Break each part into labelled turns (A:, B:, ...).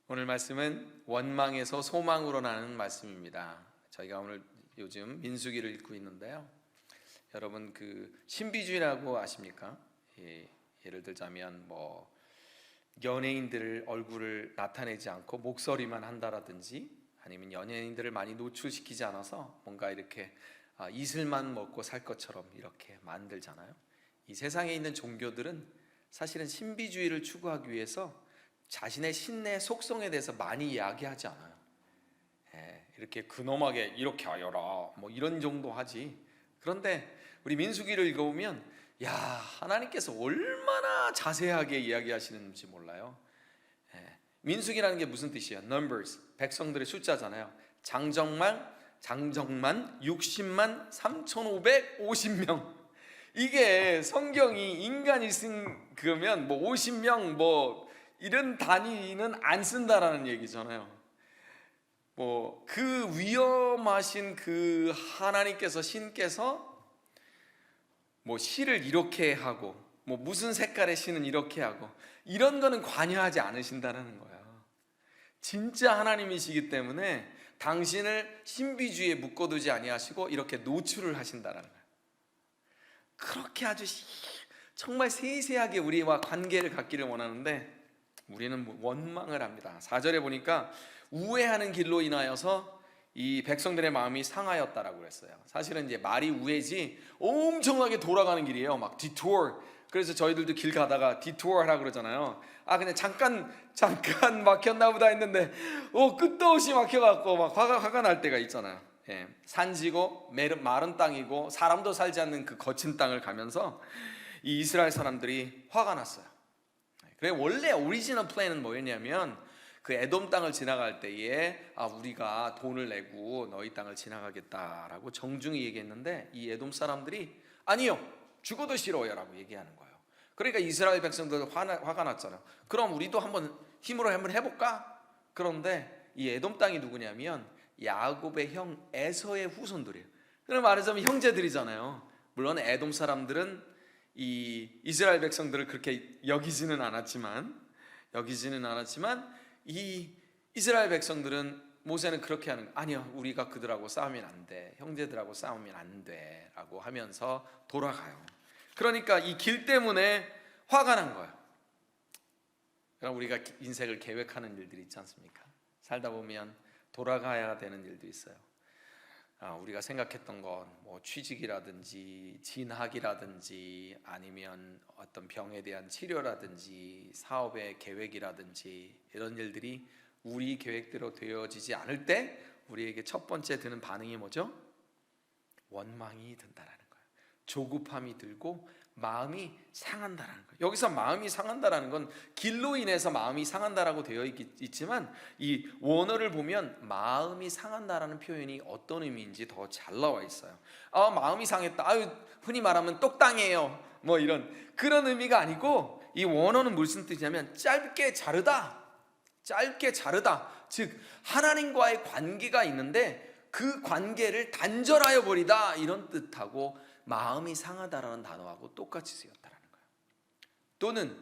A: 오늘 말씀은 원망에서 소망으로 나는 말씀입니다. 저희가 오늘 요즘 민수기를 읽고 있는데요. 여러분 신비주의라고 아십니까? 예를 들자면 연예인들 얼굴을 나타내지 않고 목소리만 한다라든지, 아니면 연예인들을 많이 노출시키지 않아서 뭔가 이렇게 이슬만 먹고 살 것처럼 이렇게 만들잖아요. 이 세상에 있는 종교들은 사실은 신비주의를 추구하기 위해서 자신의 신의 속성에 대해서 많이 이야기하지 않아요. 이렇게 근엄하게 이렇게 하여라 이런 정도 하지. 그런데 우리 민수기를 읽어보면 하나님께서 얼마나 자세하게 이야기하시는지 몰라요. 민수기라는 게 무슨 뜻이에요? Numbers, 백성들의 숫자잖아요. 장정만 60만 3,550명. 이게 성경이 인간이 쓴 그러면 50명 이런 단위는 안 쓴다라는 얘기잖아요. 그 위험하신 그 하나님께서, 신께서 실을 이렇게 하고 무슨 색깔의 신은 이렇게 하고 이런 거는 관여하지 않으신다는 거예요. 진짜 하나님이시기 때문에 당신을 신비주의에 묶어두지 아니하시고 이렇게 노출을 하신다는 거예요. 그렇게 아주 정말 세세하게 우리와 관계를 갖기를 원하는데 우리는 원망을 합니다. 4절에 보니까 우회하는 길로 인하여서 이 백성들의 마음이 상하였다라고 그랬어요. 사실은 이제 말이 우회지 엄청나게 돌아가는 길이에요. 디토어. 그래서 저희들도 길 가다가 디토어 하라고 그러잖아요. 그냥 잠깐 막혔나 보다 했는데 끝도 없이 막혀갖고 화가 날 때가 있잖아요. 산지고 마른 땅이고 사람도 살지 않는 그 거친 땅을 가면서 이 이스라엘 사람들이 화가 났어요. 그래, 원래 오리지널 플랜은 뭐였냐면 그 에돔 땅을 지나갈 때에 우리가 돈을 내고 너희 땅을 지나가겠다라고 정중히 얘기했는데 이 에돔 사람들이 아니요, 죽어도 싫어요 라고 얘기하는 거예요. 그러니까 이스라엘 백성들 화가 났잖아요. 그럼 우리도 힘으로 한번 해볼까? 그런데 이 에돔 땅이 누구냐면 야곱의 형 에서의 후손들이에요. 그럼 말하자면 형제들이잖아요. 물론 에돔 사람들은 이 이스라엘 백성들을 그렇게 여기지는 않았지만 이 이스라엘 백성들은 모세는 그렇게 하는 거예요. 아니요, 우리가 그들하고 싸우면 안 돼, 형제들하고 싸우면 안 돼 라고 하면서 돌아가요. 그러니까 이 길 때문에 화가 난 거예요. 그럼 우리가 인생을 계획하는 일들이 있지 않습니까? 살다 보면 돌아가야 되는 일도 있어요. 우리가 생각했던 건 취직이라든지 진학이라든지 아니면 어떤 병에 대한 치료라든지 사업의 계획이라든지 이런 일들이 우리 계획대로 되어지지 않을 때 우리에게 첫 번째 드는 반응이 뭐죠? 원망이 든다라는 거예요. 조급함이 들고 마음이 상한다라는 거예요. 여기서 마음이 상한다라는 건 길로 인해서 마음이 상한다라고 되어 있지만 이 원어를 보면 마음이 상한다라는 표현이 어떤 의미인지 더 잘 나와 있어요. 마음이 상했다. 흔히 말하면 똑당해요. 이런 그런 의미가 아니고 이 원어는 무슨 뜻이냐면 짧게 자르다. 즉 하나님과의 관계가 있는데 그 관계를 단절하여 버리다 이런 뜻하고 마음이 상하다라는 단어하고 똑같이 쓰였다라는 거예요. 또는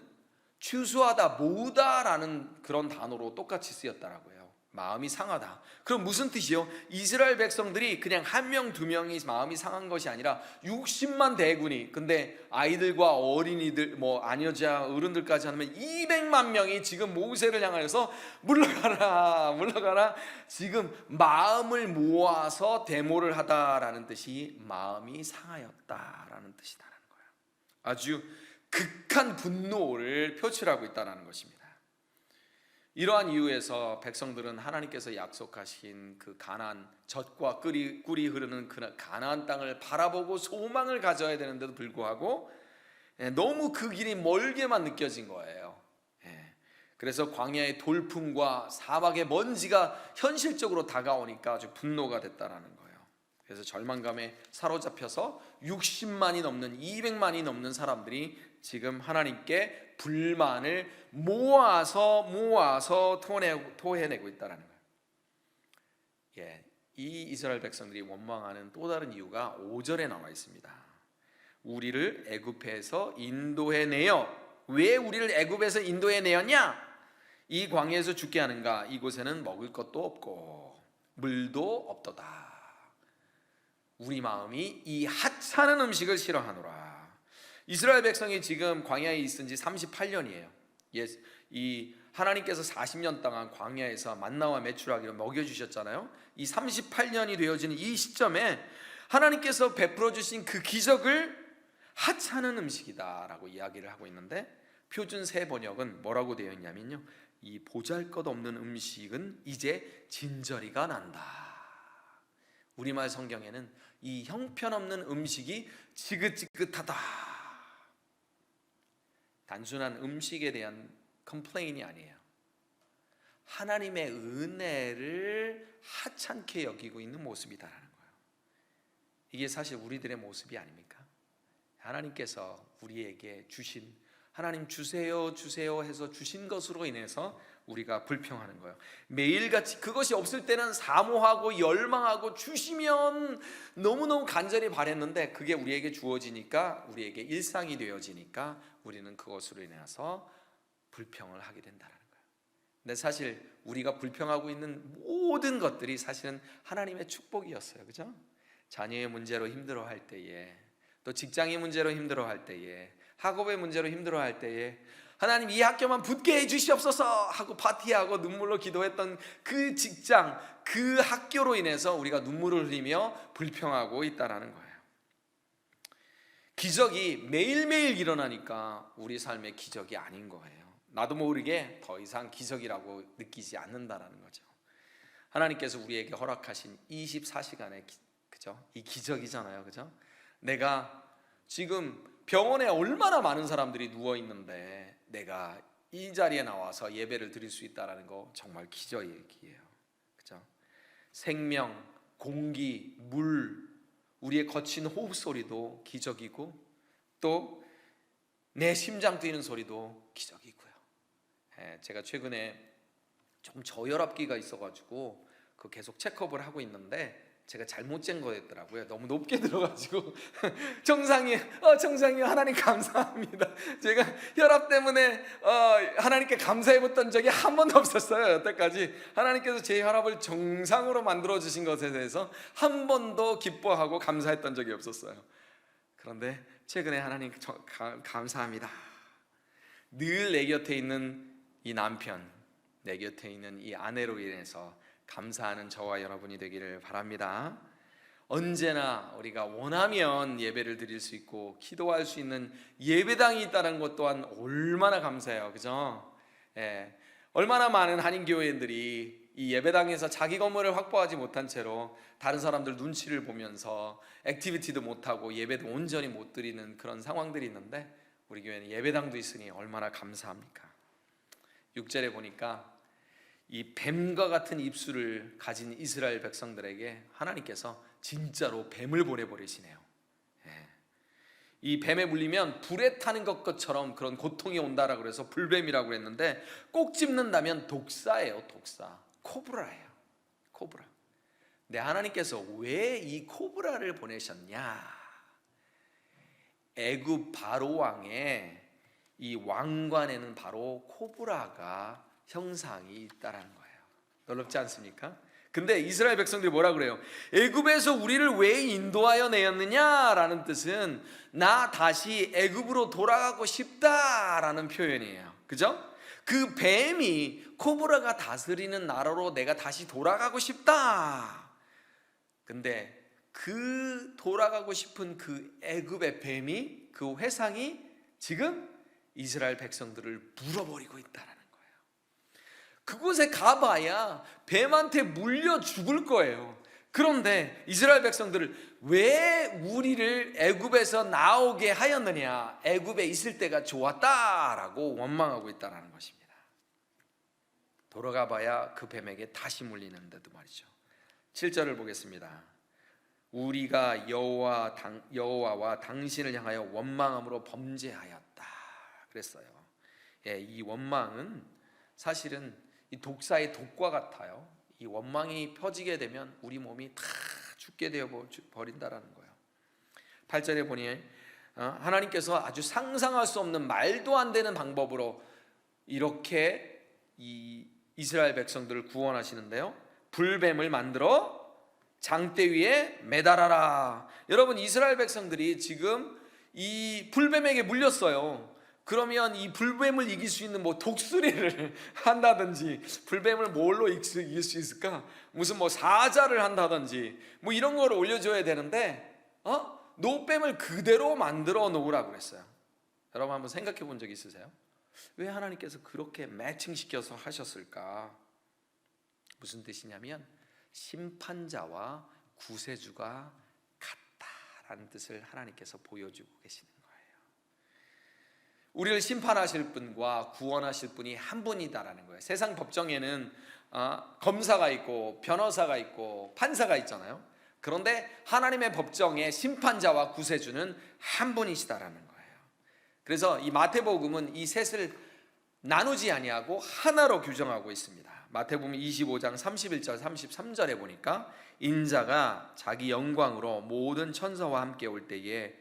A: 추수하다, 모으다라는 그런 단어로 똑같이 쓰였다라고 해요. 마음이 상하다. 그럼 무슨 뜻이요? 이스라엘 백성들이 그냥 한 명, 두 명이 마음이 상한 것이 아니라 60만 대군이, 근데 아이들과 어린이들, 아녀자, 어른들까지 하면 200만 명이 지금 모세를 향하여서 물러가라. 지금 마음을 모아서 데모를 하다라는 뜻이 마음이 상하였다라는 뜻이다라는 거예요. 아주 극한 분노를 표출하고 있다는 것입니다. 이러한 이유에서 백성들은 하나님께서 약속하신 그 가나안, 젖과 꿀이 흐르는 그 가나안 땅을 바라보고 소망을 가져야 되는데도 불구하고 너무 그 길이 멀게만 느껴진 거예요. 그래서 광야의 돌풍과 사막의 먼지가 현실적으로 다가오니까 아주 분노가 됐다라는 거예요. 그래서 절망감에 사로잡혀서 60만이 넘는 200만이 넘는 사람들이 지금 하나님께 불만을 모아서 토해내고 있다는 거예요. 이 이스라엘 백성들이 원망하는 또 다른 이유가 5절에 나와 있습니다. 우리를 애굽에서 인도해내어. 왜 우리를 애굽에서 인도해내었냐? 이 광야에서 죽게 하는가? 이곳에는 먹을 것도 없고 물도 없도다. 우리 마음이 이 하찮은 음식을 싫어하노라. 이스라엘 백성이 지금 광야에 있은 지 38년이에요. 이 하나님께서 40년 동안 광야에서 만나와 메추라기를 먹여주셨잖아요. 이 38년이 되어지는 이 시점에 하나님께서 베풀어 주신 그 기적을 하찮은 음식이다 라고 이야기를 하고 있는데, 표준 새 번역은 뭐라고 되어 있냐면요, 이 보잘것없는 음식은 이제 진저리가 난다. 우리말 성경에는 이 형편없는 음식이 지긋지긋하다. 단순한 음식에 대한 컴플레인이 아니에요. 하나님의 은혜를 하찮게 여기고 있는 모습이다라는 거예요. 이게 사실 우리들의 모습이 아닙니까? 하나님께서 우리에게 주신, 하나님 주세요 주세요 해서 주신 것으로 인해서 우리가 불평하는 거예요. 매일같이 그것이 없을 때는 사모하고 열망하고 주시면 너무너무 간절히 바랬는데 그게 우리에게 주어지니까, 우리에게 일상이 되어지니까 우리는 그것으로 인해서 불평을 하게 된다는 거예요. 근데 사실 우리가 불평하고 있는 모든 것들이 사실은 하나님의 축복이었어요. 그죠? 자녀의 문제로 힘들어할 때에, 또 직장의 문제로 힘들어할 때에, 학업의 문제로 힘들어할 때에 하나님 이 학교만 붙게 해주시옵소서 하고 파티하고 눈물로 기도했던 그 직장, 그 학교로 인해서 우리가 눈물을 흘리며 불평하고 있다는 거예요. 기적이 매일매일 일어나니까 우리 삶의 기적이 아닌 거예요. 나도 모르게 더 이상 기적이라고 느끼지 않는다라는 거죠. 하나님께서 우리에게 허락하신 24시간의 그죠? 이 기적이잖아요. 그죠? 내가 지금 병원에 얼마나 많은 사람들이 누워 있는데 내가 이 자리에 나와서 예배를 드릴 수 있다라는 거 정말 기적이에요. 그죠? 생명, 공기, 물, 우리의 거친 호흡 소리도 기적이고, 또 내 심장 뛰는 소리도 기적이고요. 제가 최근에 좀 저혈압기가 있어가지고 그 계속 체크업을 하고 있는데 제가 잘못 잰 거였더라고요. 너무 높게 들어가지고 정상이요 하나님 감사합니다. 제가 혈압 때문에 하나님께 감사해봤던 적이 한 번도 없었어요. 여태까지 하나님께서 제 혈압을 정상으로 만들어 주신 것에 대해서 한 번도 기뻐하고 감사했던 적이 없었어요. 그런데 최근에 하나님 감사합니다. 늘 내 곁에 있는 이 남편, 내 곁에 있는 이 아내로 인해서 감사하는 저와 여러분이 되기를 바랍니다. 언제나 우리가 원하면 예배를 드릴 수 있고 기도할 수 있는 예배당이 있다는 것 또한 얼마나 감사해요. 그죠? 얼마나 많은 한인교회인들이 이 예배당에서 자기 건물을 확보하지 못한 채로 다른 사람들 눈치를 보면서 액티비티도 못하고 예배도 온전히 못 드리는 그런 상황들이 있는데, 우리 교회는 예배당도 있으니 얼마나 감사합니까? 6절에 보니까 이 뱀과 같은 입술을 가진 이스라엘 백성들에게 하나님께서 진짜로 뱀을 보내버리시네요. 이 뱀에 물리면 불에 타는 것처럼 그런 고통이 온다라고 그래서 불뱀이라고 그랬는데, 꼭 찝는다면 독사예요. 독사, 코브라예요. 코브라. 근데 하나님께서 왜 이 코브라를 보내셨냐? 애굽 바로 왕의 이 왕관에는 바로 코브라가 형상이 있다라는 거예요. 놀랍지 않습니까? 근데 이스라엘 백성들이 뭐라 그래요? 애굽에서 우리를 왜 인도하여 내었느냐라는 뜻은 나 다시 애굽으로 돌아가고 싶다라는 표현이에요. 그죠? 그 뱀이 코브라가 다스리는 나라로 내가 다시 돌아가고 싶다. 근데 그 돌아가고 싶은 그 애굽의 뱀이, 그 회상이 지금 이스라엘 백성들을 물어버리고 있다라는 거예요. 그곳에 가봐야 뱀한테 물려 죽을 거예요. 그런데 이스라엘 백성들을 왜 우리를 애굽에서 나오게 하였느냐, 애굽에 있을 때가 좋았다라고 원망하고 있다는 것입니다. 돌아가봐야 그 뱀에게 다시 물리는데도 말이죠. 7절을 보겠습니다. 우리가 여호와와 당신을 향하여 원망함으로 범죄하였다 그랬어요. 이 원망은 사실은 이 독사의 독과 같아요. 이 원망이 퍼지게 되면 우리 몸이 다 죽게 되어 버린다라는 거예요. 8절에 보니 하나님께서 아주 상상할 수 없는 말도 안 되는 방법으로 이렇게 이 이스라엘 백성들을 구원하시는데요, 불뱀을 만들어 장대 위에 매달아라. 여러분, 이스라엘 백성들이 지금 이 불뱀에게 물렸어요. 그러면 이 불뱀을 이길 수 있는 뭐 독수리를 한다든지, 불뱀을 뭘로 이길 수 있을까? 무슨 뭐 사자를 한다든지 뭐 이런 거를 올려줘야 되는데 노뱀을 그대로 만들어 놓으라고 그랬어요. 여러분 한번 생각해 본 적 있으세요? 왜 하나님께서 그렇게 매칭시켜서 하셨을까? 무슨 뜻이냐면 심판자와 구세주가 같다라는 뜻을 하나님께서 보여주고 계시는 거예요. 우리를 심판하실 분과 구원하실 분이 한 분이다라는 거예요. 세상 법정에는 검사가 있고 변호사가 있고 판사가 있잖아요. 그런데 하나님의 법정에 심판자와 구세주는 한 분이시다라는 거예요. 그래서 이 마태복음은 이 셋을 나누지 아니하고 하나로 규정하고 있습니다. 마태복음 25장 31절 33절에 보니까 인자가 자기 영광으로 모든 천사와 함께 올 때에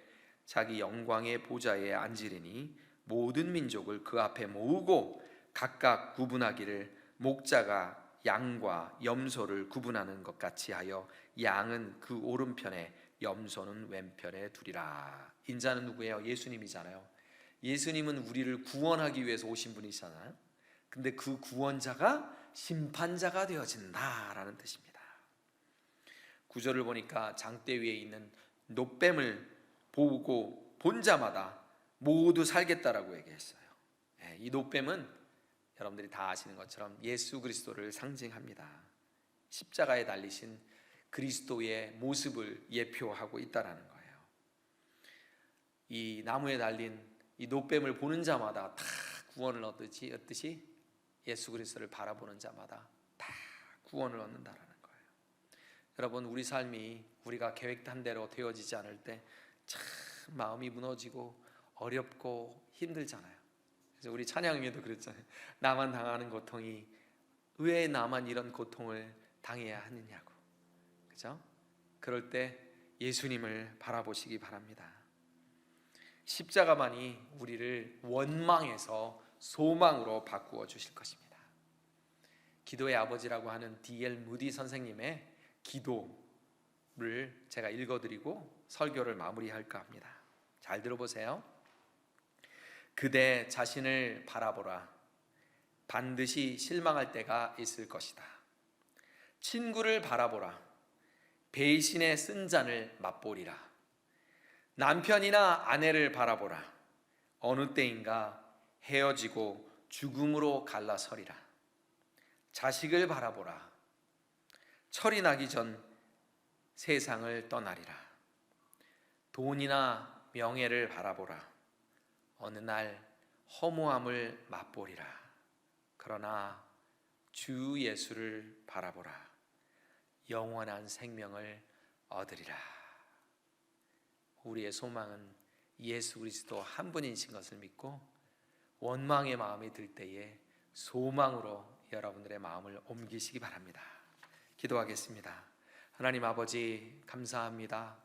A: 자기 영광의 보좌에 앉으리니 모든 민족을 그 앞에 모으고 각각 구분하기를 목자가 양과 염소를 구분하는 것 같이 하여 양은 그 오른편에 염소는 왼편에 두리라. 인자는 누구예요? 예수님이잖아요. 예수님은 우리를 구원하기 위해서 오신 분이잖아요. 근데 그 구원자가 심판자가 되어진다라는 뜻입니다. 구절을 보니까 장대 위에 있는 노뱀을 보고 본 자마다 모두 살겠다라고 얘기했어요. 이 노뱀은 여러분들이 다 아시는 것처럼 예수 그리스도를 상징합니다. 십자가에 달리신 그리스도의 모습을 예표하고 있다라는 거예요. 이 나무에 달린 이 노뱀을 보는 자마다 다 구원을 얻듯이 예수 그리스도를 바라보는 자마다 다 구원을 얻는다라는 거예요. 여러분, 우리 삶이 우리가 계획한 대로 되어지지 않을 때 참 마음이 무너지고 어렵고 힘들잖아요. 그래서 우리 찬양에도 그랬잖아요. 나만 당하는 고통이 왜 나만 이런 고통을 당해야 하느냐고. 그죠? 그럴 때 예수님을 바라보시기 바랍니다. 십자가만이 우리를 원망에서 소망으로 바꾸어 주실 것입니다. 기도의 아버지라고 하는 D.L. 무디 선생님의 기도를 제가 읽어드리고 설교를 마무리할까 합니다. 잘 들어보세요. 그대 자신을 바라보라. 반드시 실망할 때가 있을 것이다. 친구를 바라보라. 배신의 쓴 잔을 맛보리라. 남편이나 아내를 바라보라. 어느 때인가 헤어지고 죽음으로 갈라서리라. 자식을 바라보라. 철이 나기 전 세상을 떠나리라. 돈이나 명예를 바라보라. 어느 날 허무함을 맛보리라. 그러나 주 예수를 바라보라. 영원한 생명을 얻으리라. 우리의 소망은 예수 그리스도 한 분이신 것을 믿고 원망의 마음이 들 때에 소망으로 여러분들의 마음을 옮기시기 바랍니다. 기도하겠습니다. 하나님 아버지, 감사합니다.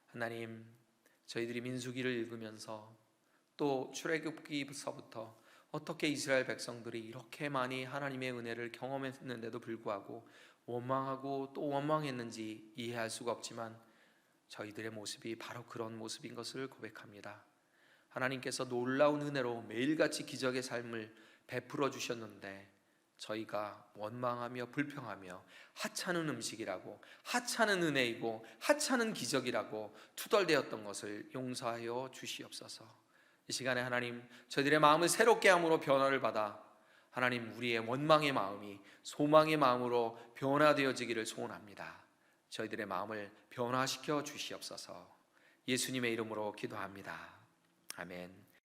A: 하나님, 저희들이 민수기를 읽으면서 또 출애굽기서부터 어떻게 이스라엘 백성들이 이렇게 많이 하나님의 은혜를 경험했는데도 불구하고 원망하고 또 원망했는지 이해할 수가 없지만 저희들의 모습이 바로 그런 모습인 것을 고백합니다. 하나님께서 놀라운 은혜로 매일같이 기적의 삶을 베풀어 주셨는데 저희가 원망하며 불평하며 하찮은 음식이라고, 하찮은 은혜이고 하찮은 기적이라고 투덜대었던 것을 용서하여 주시옵소서. 이 시간에 하나님, 저희들의 마음을 새롭게 함으로 변화를 받아 하나님, 우리의 원망의 마음이 소망의 마음으로 변화되어지기를 소원합니다. 저희들의 마음을 변화시켜 주시옵소서. 예수님의 이름으로 기도합니다. 아멘.